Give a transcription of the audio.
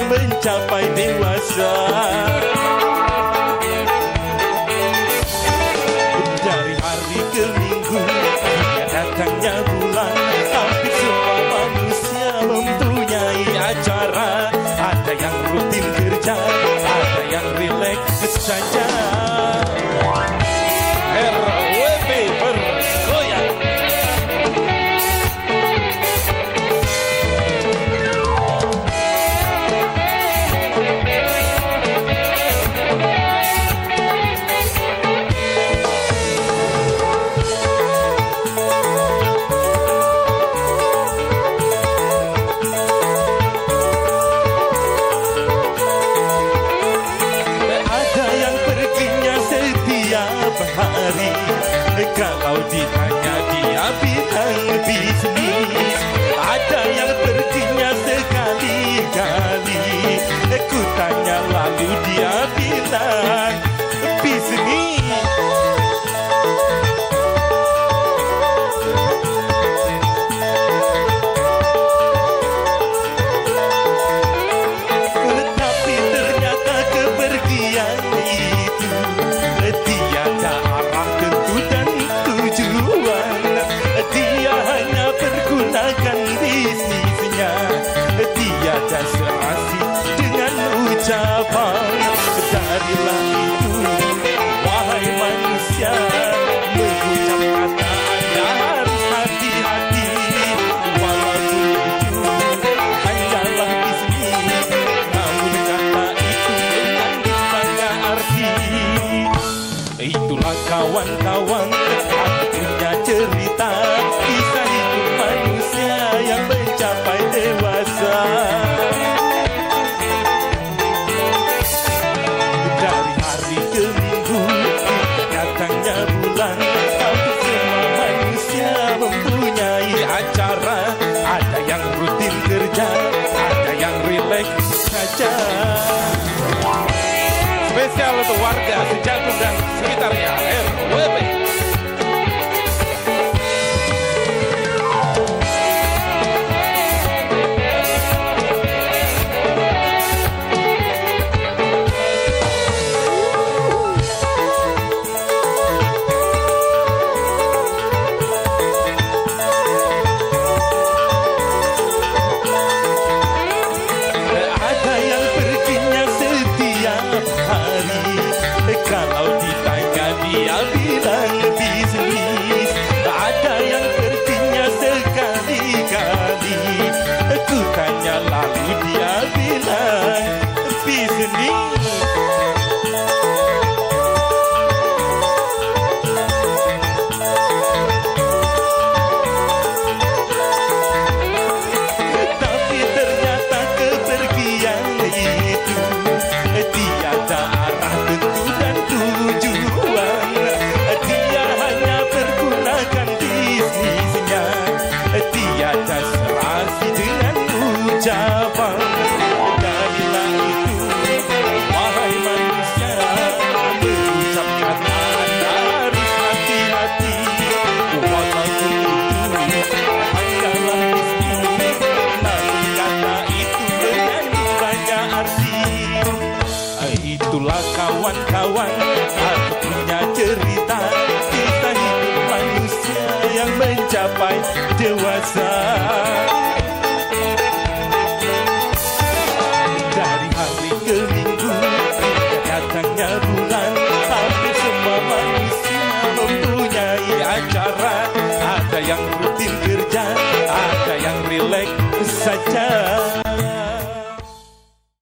yang mencapai dewasa. Dari hari ke minggu hingga datangnya bulan, hampir semua manusia mempunyai acara. Ada yang rutin kerja, ada yang rileks saja. RWP bergoyang. Hari kalau ditanya dia bilang bisnis. Ada yang perginya sekali-kali, ku tanya lalu dia bilang bisnis. Tapi ternyata kepergian itu tiada arah tentu dan tujuan. Dia hanya pergunakan bisnisnya, tiada serasi dengan ucapan. Darilah itu, wahai manusia, mengucap kata Anda harus hati-hati. Walaupun itu hanyalah bisnis, namun kata itu mengandung banyak arti. Itulah kawan-kawan, aku punya cerita kisah hidup manusia yang mencapai dewasa. Dari hari ke minggu hingga datangnya bulan, hampir semua manusia mempunyai acara. Ada yang rutin kerja, ada yang rileks saja. Spesial untuk warga Sejagung dan sekitarnya, RWP. Ada yang perginya setiap hari, kalau ditanya dia bilang bisnis. Ada yang perginya sekali-kali, ku tanya lalu dia bilang bisnis. Tapi ternyata kepergian itu tiada arah tentu dan tujuan. Dia hanya pergunakan bisnisnya, tiada serasi dengan ucapan. Darilah itu, wahai manusia, mengucap kata Anda harus hati-hati. Walaupun itu hanyalah bisnis, namun kata itu mengandung banyak arti. Itulah kawan-kawan, aku punya cerita kisah hidup manusia yang mencapai dewasa.